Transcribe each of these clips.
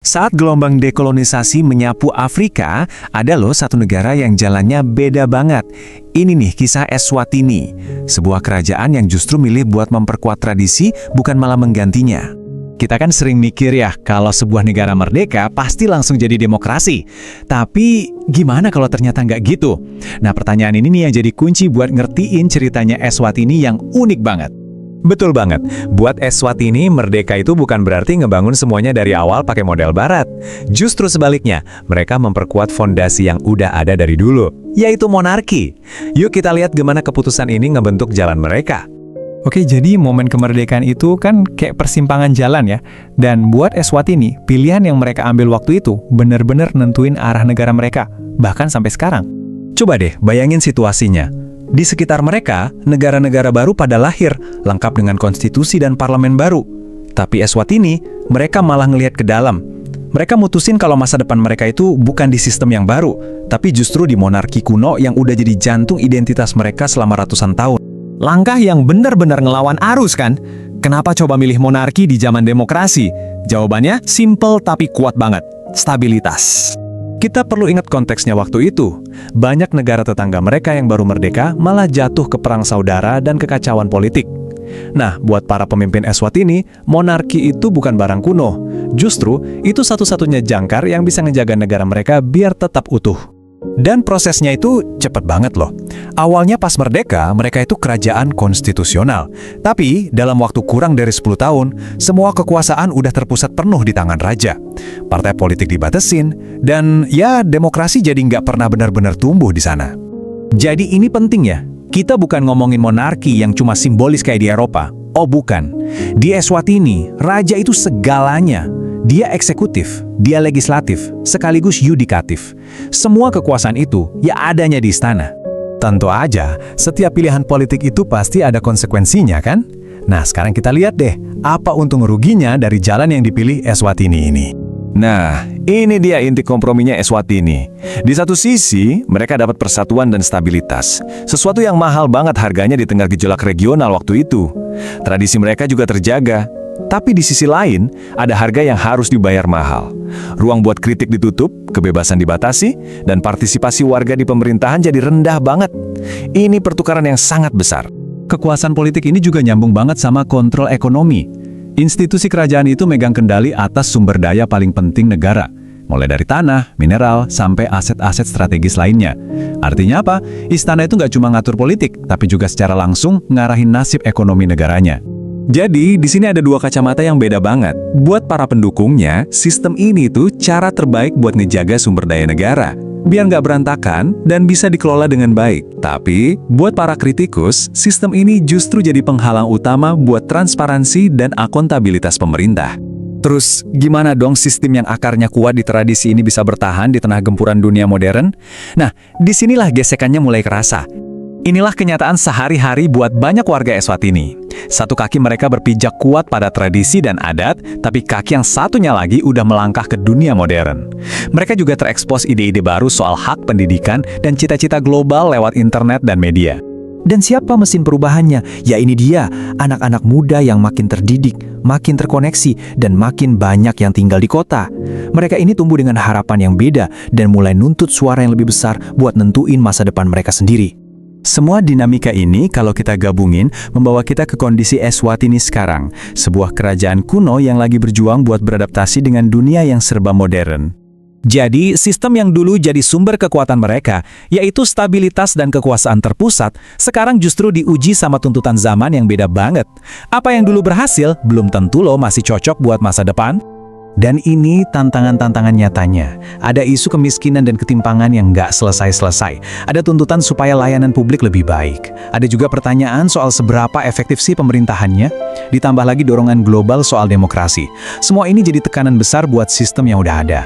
Saat gelombang dekolonisasi menyapu Afrika, ada loh satu negara yang jalannya beda banget. Ini nih kisah Eswatini, sebuah kerajaan yang justru milih buat memperkuat tradisi, bukan malah menggantinya. Kita kan sering mikir ya, kalau sebuah negara merdeka pasti langsung jadi demokrasi. Tapi gimana kalau ternyata nggak gitu? Nah, pertanyaan ini nih yang jadi kunci buat ngertiin ceritanya Eswatini yang unik banget. Betul banget, buat Eswatini, merdeka itu bukan berarti ngebangun semuanya dari awal pakai model barat. Justru sebaliknya, mereka memperkuat fondasi yang udah ada dari dulu, yaitu monarki. Yuk kita lihat gimana keputusan ini ngebentuk jalan mereka. Oke, jadi momen kemerdekaan itu kan kayak persimpangan jalan ya. Dan buat Eswatini, pilihan yang mereka ambil waktu itu benar-benar nentuin arah negara mereka, bahkan sampai sekarang. Coba deh bayangin situasinya. Di sekitar mereka, negara-negara baru pada lahir, lengkap dengan konstitusi dan parlemen baru. Tapi Eswatini, mereka malah ngelihat ke dalam. Mereka mutusin kalau masa depan mereka itu bukan di sistem yang baru, tapi justru di monarki kuno yang udah jadi jantung identitas mereka selama ratusan tahun. Langkah yang benar-benar ngelawan arus kan? Kenapa coba milih monarki di zaman demokrasi? Jawabannya simple tapi kuat banget. Stabilitas. Kita perlu ingat konteksnya waktu itu. Banyak negara tetangga mereka yang baru merdeka malah jatuh ke perang saudara dan kekacauan politik. Nah, buat para pemimpin Eswatini, monarki itu bukan barang kuno. Justru, itu satu-satunya jangkar yang bisa ngejaga negara mereka biar tetap utuh. Dan prosesnya itu cepet banget loh. Awalnya pas merdeka, mereka itu kerajaan konstitusional. Tapi dalam waktu kurang dari 10 tahun, semua kekuasaan udah terpusat penuh di tangan raja. Partai politik dibatesin, dan ya demokrasi jadi nggak pernah benar-benar tumbuh di sana. Jadi ini penting ya, kita bukan ngomongin monarki yang cuma simbolis kayak di Eropa. Oh bukan, di Eswatini, raja itu segalanya. Dia eksekutif, dia legislatif, sekaligus yudikatif. Semua kekuasaan itu ya adanya di istana. Tentu aja, setiap pilihan politik itu pasti ada konsekuensinya kan? Nah, sekarang kita lihat deh, apa untung ruginya dari jalan yang dipilih Eswatini ini. Nah, ini dia inti komprominya Eswatini. Di satu sisi, mereka dapat persatuan dan stabilitas. Sesuatu yang mahal banget harganya di tengah gejolak regional waktu itu. Tradisi mereka juga terjaga. Tapi di sisi lain, ada harga yang harus dibayar mahal. Ruang buat kritik ditutup, kebebasan dibatasi, dan partisipasi warga di pemerintahan jadi rendah banget. Ini pertukaran yang sangat besar. Kekuasaan politik ini juga nyambung banget sama kontrol ekonomi. Institusi kerajaan itu megang kendali atas sumber daya paling penting negara, mulai dari tanah, mineral, sampai aset-aset strategis lainnya. Artinya apa? Istana itu nggak cuma ngatur politik, tapi juga secara langsung ngarahin nasib ekonomi negaranya. Jadi, di sini ada dua kacamata yang beda banget. Buat para pendukungnya, sistem ini tuh cara terbaik buat ngejaga sumber daya negara, biar nggak berantakan dan bisa dikelola dengan baik. Tapi, buat para kritikus, sistem ini justru jadi penghalang utama buat transparansi dan akuntabilitas pemerintah. Terus, gimana dong sistem yang akarnya kuat di tradisi ini bisa bertahan di tengah gempuran dunia modern? Nah, disinilah gesekannya mulai kerasa. Inilah kenyataan sehari-hari buat banyak warga Eswatini. Satu kaki mereka berpijak kuat pada tradisi dan adat, tapi kaki yang satunya lagi udah melangkah ke dunia modern. Mereka juga terekspos ide-ide baru soal hak pendidikan dan cita-cita global lewat internet dan media. Dan siapa mesin perubahannya? Ya ini dia, anak-anak muda yang makin terdidik, makin terkoneksi, dan makin banyak yang tinggal di kota. Mereka ini tumbuh dengan harapan yang beda dan mulai nuntut suara yang lebih besar buat nentuin masa depan mereka sendiri. Semua dinamika ini kalau kita gabungin membawa kita ke kondisi Eswatini sekarang, sebuah kerajaan kuno yang lagi berjuang buat beradaptasi dengan dunia yang serba modern. Jadi, sistem yang dulu jadi sumber kekuatan mereka, yaitu stabilitas dan kekuasaan terpusat, sekarang justru diuji sama tuntutan zaman yang beda banget. Apa yang dulu berhasil, belum tentu loh masih cocok buat masa depan. Dan ini tantangan-tantangan nyatanya. Ada isu kemiskinan dan ketimpangan yang nggak selesai-selesai. Ada tuntutan supaya layanan publik lebih baik. Ada juga pertanyaan soal seberapa efektif sih pemerintahannya. Ditambah lagi dorongan global soal demokrasi. Semua ini jadi tekanan besar buat sistem yang udah ada.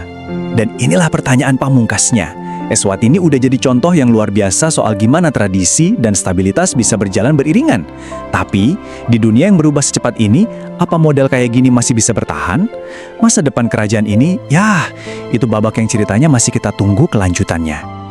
Dan inilah pertanyaan pamungkasnya. Eswatini udah jadi contoh yang luar biasa soal gimana tradisi dan stabilitas bisa berjalan beriringan. Tapi, di dunia yang berubah secepat ini, apa model kayak gini masih bisa bertahan? Masa depan kerajaan ini, ya, itu babak yang ceritanya masih kita tunggu kelanjutannya.